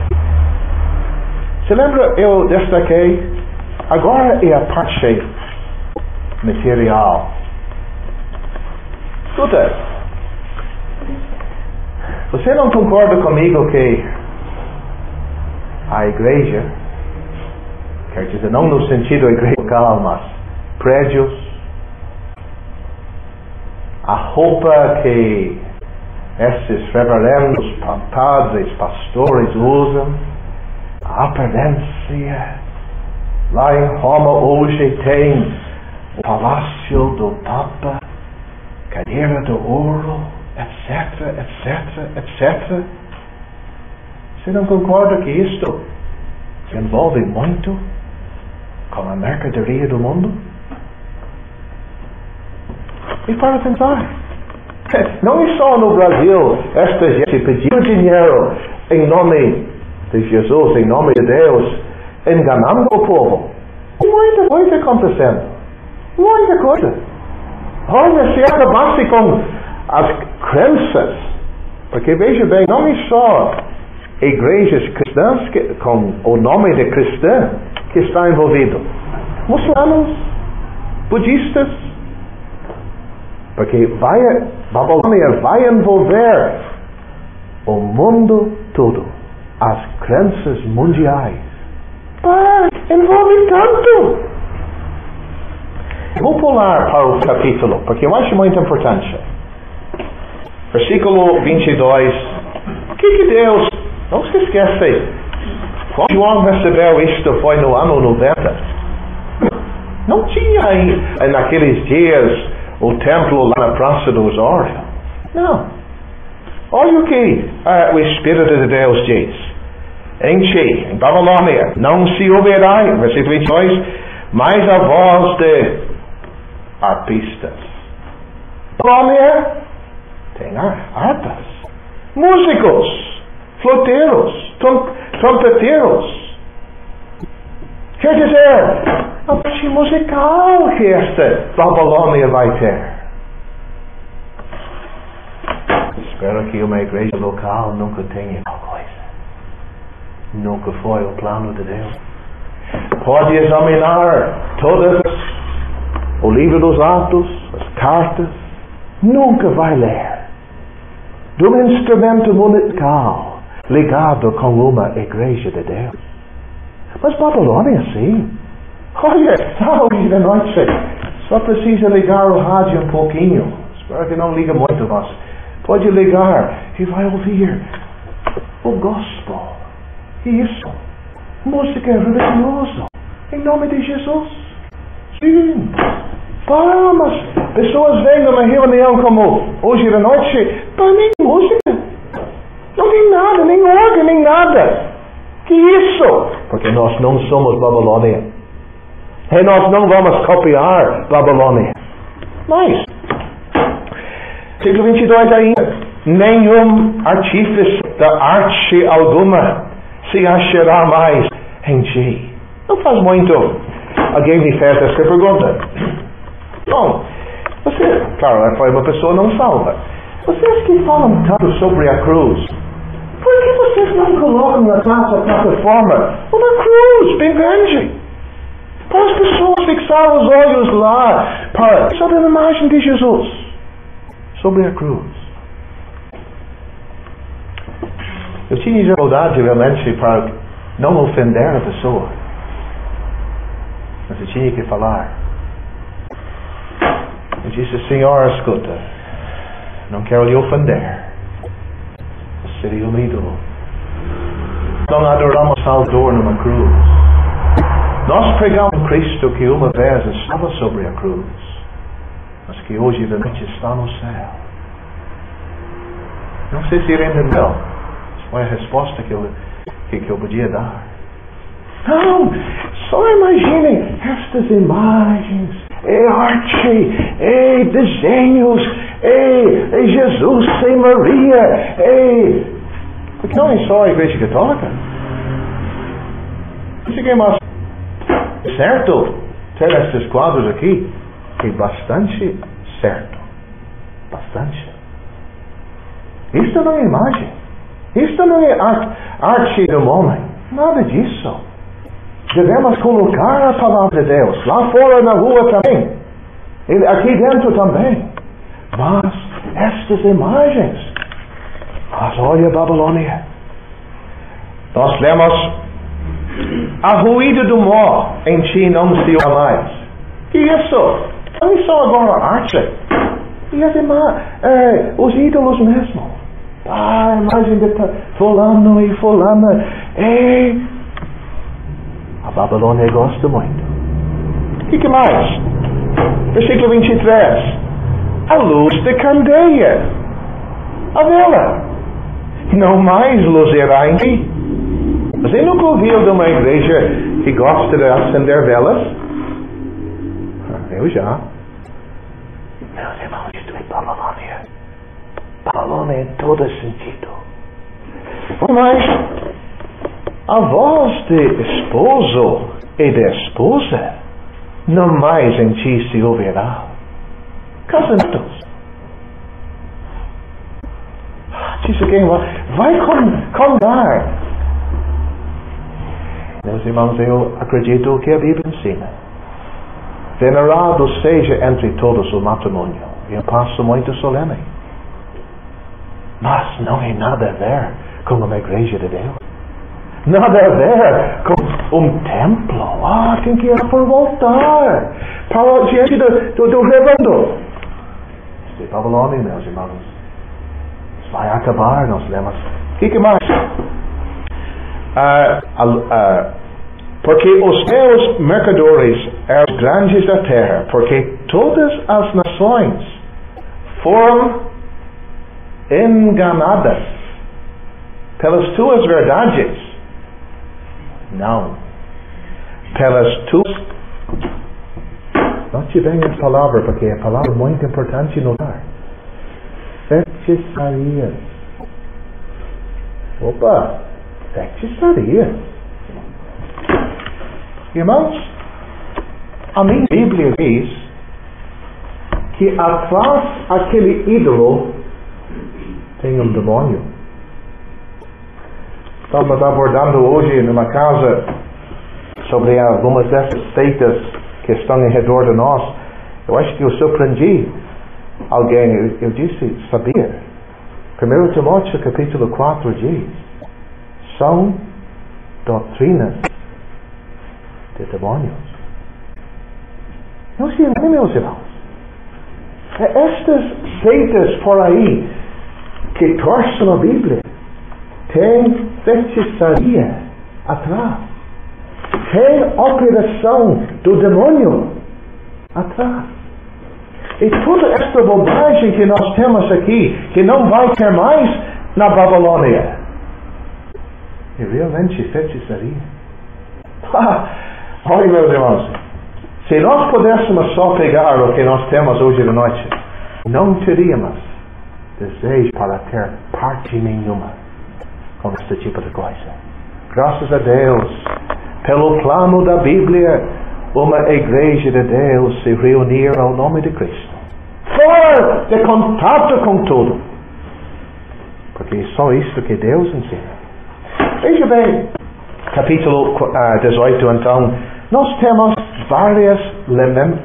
Se lembra, eu destaquei, agora é a parte material. Escuta, você não concorda comigo que a igreja, quer dizer, não no sentido igreja local, mas prédios, a roupa que esses reverendos, padres, pastores usam, a aparência, lá em Roma hoje tem o palácio do Papa, cadeira de ouro, etc, etc, etc. Você não concorda que isto se envolve muito com a mercadoria do mundo? E para pensar, não é só no Brasil esta gente pediu dinheiro em nome de Jesus, em nome de Deus, enganando o povo. Muita coisa acontecendo. Muita coisa. Olha, se acabasse com as crenças, porque veja bem, não é só igrejas cristãs com o nome de cristã que está envolvido. Muçulmanos, budistas, porque Babilônia vai envolver o mundo todo, as crenças mundiais. Envolve tanto. Vou pular para o capítulo, porque eu acho muito importante. Versículo 22. O que Deus... Não se esquece, quando João recebeu isto foi no ano 90. Não tinha aí, naqueles dias, o templo lá na Praça do Osório. Não. Olha o que o Espírito de Deus diz. Em ti, em Babilônia, não se ouvirá, versículo 22, mais a voz de arpistas. Babilônia tem harpas, músicos, floteiros, trompeteiros. Quer dizer, a parte musical que esta Babilônia vai ter. Espero que uma igreja local nunca tenha tal coisa. Nunca foi o plano de Deus. Pode examinar o livro dos Atos, as cartas, nunca vai ler de um instrumento musical ligado com uma igreja de Deus. Mas Babilônia sim. Olha, hoje da noite só precisa ligar o rádio um pouquinho. Espero que não liga muito, mas pode ligar e vai ouvir o gospel. Isso, música religiosa em nome de Jesus. Sim. Mas pessoas vêm numa reunião como hoje da noite, nem música, não tem nada, nem órgão, nem nada. Que isso? Porque nós não somos Babilônia e nós não vamos copiar Babilônia. Mas versículo 22 ainda, nenhum artífice da arte alguma se achará mais em ti. Não faz muito. Alguém me fez essa pergunta. Bom, você, claro, foi uma pessoa não salva. Vocês que falam tanto sobre a cruz, por Por que vocês não colocam atrás da plataforma uma cruz bem grande? Para as pessoas fixarem os olhos lá, sobre a imagem de Jesus, sobre a cruz. Eu tinha dificuldade realmente para não ofender a pessoa, mas eu tinha que falar. Eu disse: Senhor, escuta, não quero lhe ofender. Seria um ídolo. Não adoramos Salvador numa cruz. Nós pregamos Cristo que uma vez estava sobre a cruz, mas que hoje realmente está no céu. Não sei se ele entendeu. Essa foi a resposta que eu podia dar. Não, só imaginem estas imagens, arte, desenhos, Jesus sem Maria, porque não é só a igreja católica. Isso que é mais certo ter esses quadros aqui, é bastante certo, bastante. Isto não é imagem, isto não é arte do homem, nada disso. Devemos colocar a palavra de Deus lá fora na rua também, e aqui dentro também. Mas estas imagens, mas olha a Babilônia. Nós lemos: a ruído do mal em ti não se ouve mais. Que isso? Não é só agora arte. E as os ídolos mesmo. A imagem de fulano e fulana. A Babilônia gosta muito. O que mais? Versículo 23. A luz de candeia, a vela, não mais luzerá em ti. Você nunca ouviu de uma igreja que gosta de acender velas? Eu já. Meus irmãos, isto é Babilônia. Babilônia em todo sentido. Mas a voz de esposo e de esposa não mais em ti se ouvirá. Casamentos. Diz alguém, vai contar. Meus irmãos, eu acredito que a Bíblia ensina. Venerado seja entre todos o matrimônio. É um passo muito solene. Mas não tem nada a ver com uma igreja de Deus. Nada a ver com um templo. Tem que ir para voltar para diante do redondo. Este é Babilônia, meus irmãos. Vai acabar, nós lemos. O que mais? Porque os teus mercadores eram grandes da terra, porque todas as nações foram enganadas pelas tuas verdades. Não. Pelas tuas. Não te venha a palavra, porque é a palavra muito importante no lar. Feitiçarias. Opa! Feitiçaria. Irmãos, a minha Bíblia diz que atrás daquele ídolo tem um demônio. Estamos abordando hoje numa casa sobre algumas dessas seitas que estão em redor de nós. Eu acho que eu surpreendi alguém. Eu disse, sabia? 1 Timóteo capítulo 4 diz: são doutrinas de demônios. Não se engane, meus irmãos. Estas seitas por aí que torcem a Bíblia tem feitiçaria atrás. Tem operação do demônio atrás. E toda esta bobagem que nós temos aqui, que não vai ter mais na Babilônia, é realmente feitiçaria. Olha, meus irmãos, se nós pudéssemos só pegar o que nós temos hoje de noite, não teríamos desejo para ter parte nenhuma com este tipo de coisa. Graças a Deus, pelo plano da Bíblia, uma igreja de Deus se reunir ao nome de Cristo, fora de contato com tudo. Porque é só isso que Deus ensina. Veja bem, capítulo 18, então, nós temos várias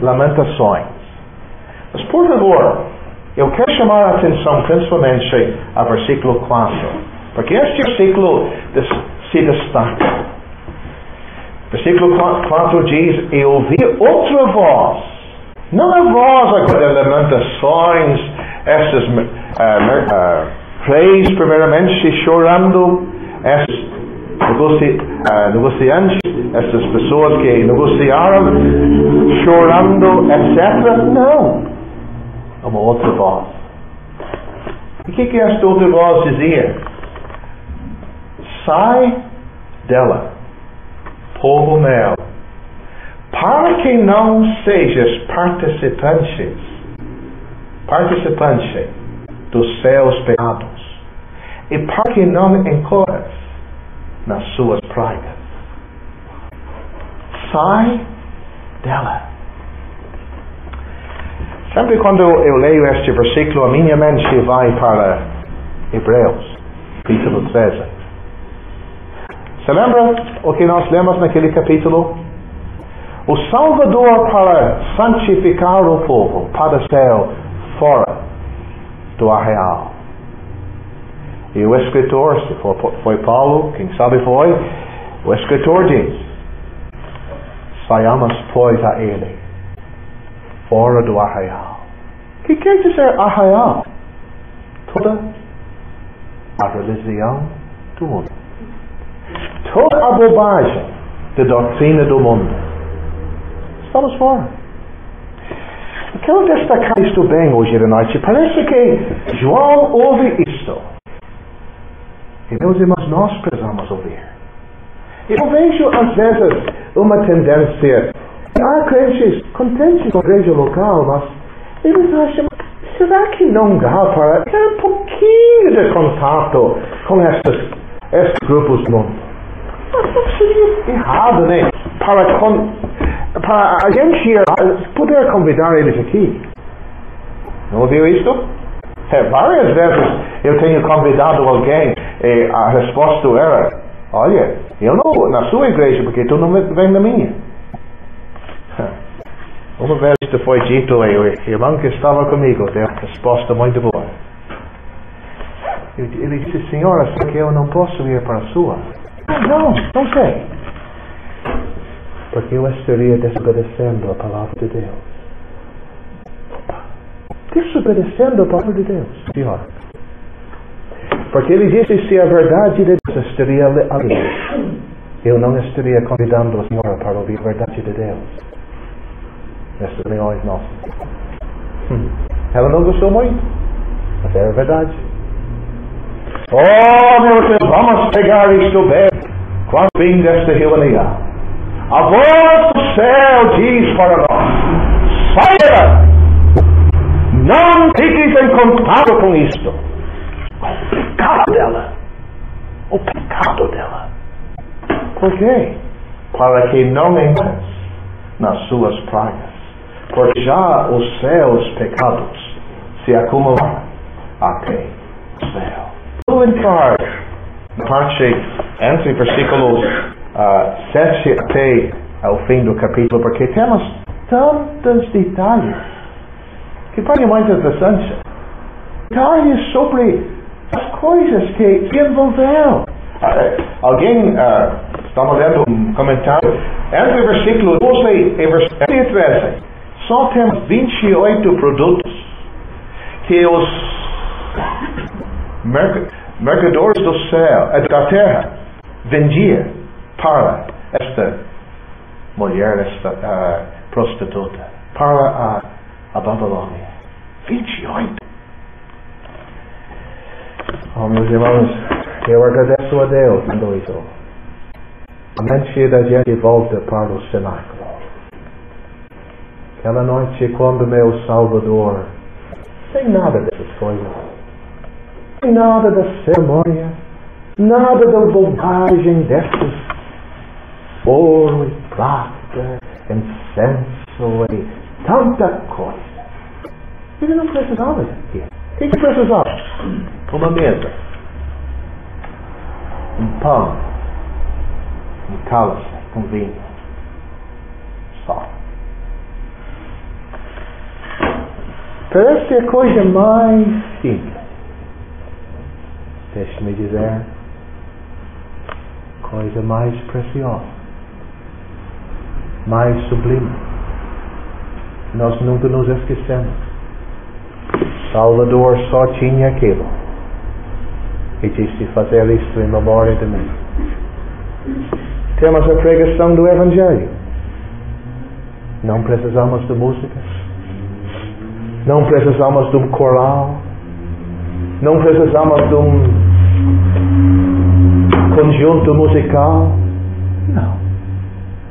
lamentações. Mas, por favor, eu quero chamar a atenção principalmente ao versículo 4. Porque este versículo se destaca. Versículo 4 diz: e ouvi outra voz. Não a voz agora de lamentações, essas reis primeiramente chorando, essas negociantes, essas pessoas que negociaram, chorando, etc. Não. Uma outra voz. E o que esta outra voz dizia? Sai dela, povo meu, para que não sejas participante dos seus pecados, e para que não incorras nas suas pragas. Sai dela. Sempre quando eu leio este versículo, a minha mente vai para Hebreus, capítulo 13. Se lembra o que nós lemos naquele capítulo? O Salvador para santificar o povo padeceu fora do arraial. E o escritor, se foi Paulo, quem sabe foi, o escritor diz: saiamos pois a ele, fora do arraial. O que quer dizer arraial? Toda a religião do mundo. Toda a bobagem da doutrina do mundo. Estamos fora. Eu quero destacar isto bem hoje de noite. Parece que João ouve isto. E meus irmãos, nós precisamos ouvir. Eu vejo às vezes uma tendência. Há crentes contentes com a igreja local, mas eles acham: será que não dá para ter um pouquinho de contato com esses grupos do mundo? Mas não seria errado, né? Para a gente poder convidar eles aqui. Não ouviu isto? Várias vezes eu tenho convidado alguém e a resposta era: olha, eu não vou na sua igreja porque tu não vem na minha. Uma vez isto foi dito e o irmão que estava comigo deu uma resposta muito boa. Ele disse: senhora, será que eu não posso ir para a sua? Não sei. Porque eu estaria desobedecendo a palavra de Deus. Desobedecendo a palavra de Deus, senhor. Porque ele disse: se a verdade de Deus estaria ali, eu não estaria convidando a senhora para ouvir a verdade de Deus. Nestas reuniões nossas. Ela não gostou muito, mas era verdade. Oh, meu Deus, vamos pegar isto bem. Qual o fim desta reunião? A voz do céu diz para nós: saia! Não fiques em contato com isto. O pecado dela. O pecado dela. Por quê? Para que não entres nas suas pragas. Porque já os seus pecados se acumularam até o céu. Vou entrar na parte entre versículos 7 até ao fim do capítulo, porque temos tantos detalhes que para mim é mais interessante. Detalhes sobre as coisas que se envolveram. Alguém estava lendo um comentário entre o versículo 12 e versículo 13. Só temos 28 produtos que os mercadores do céu, da terra, vendiam para esta mulher, esta prostituta, para a Babilônia. 28. Oh, meus irmãos, eu agradeço a Deus por isso. A mente da gente volta para o cenáculo. Aquela noite, quando meu Salvador, sem nada dessas coisas, sem nada da cerimônia, nada da bobagem dessas, ouro e prata, incenso e tanta coisa. Ele não precisava disso. O que precisava? Uma mesa pão, cálice com vinho. Só. Parece a coisa mais simples. Deixe-me dizer, coisa mais preciosa, mais sublime. Nós nunca nos esquecemos. Salvador só tinha aquilo. E disse fazer isto em memória de mim. Temos a pregação do Evangelho. Não precisamos de músicas. Não precisamos de um coral. Não precisamos de um conjunto musical.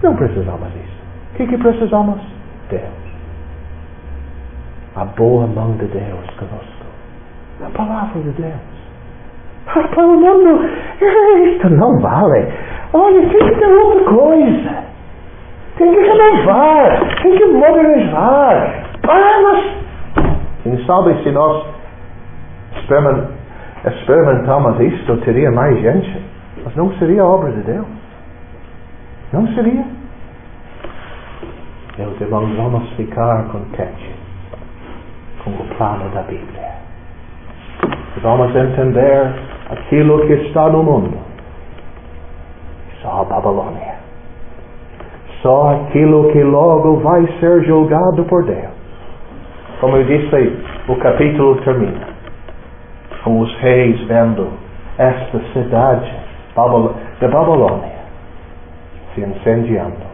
Não precisamos disso. O que precisamos? Deus. A boa mão de Deus conosco. A palavra de Deus. Para o mundo, isto não vale. Olha, tem que ter outra coisa. Tem que renovar. Tem que modernizar. Quem sabe se nós experimentamos isto, teria mais gente. Mas não seria obra de Deus. Não seria. Meus irmãos, vamos ficar contentes com o plano da Bíblia. E vamos entender aquilo que está no mundo. Só a Babilônia. Só aquilo que logo vai ser julgado por Deus. Como eu disse, o capítulo termina com os reis vendo esta cidade de Babilônia se incendiando.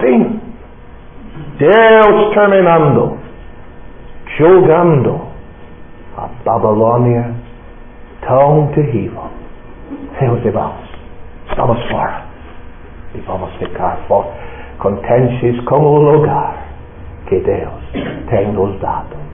Fim. Deus terminando, julgando a Babilônia tão terrível. Meus irmãos, estamos fora e vamos ficar contentes com o lugar que Deus tem nos dado.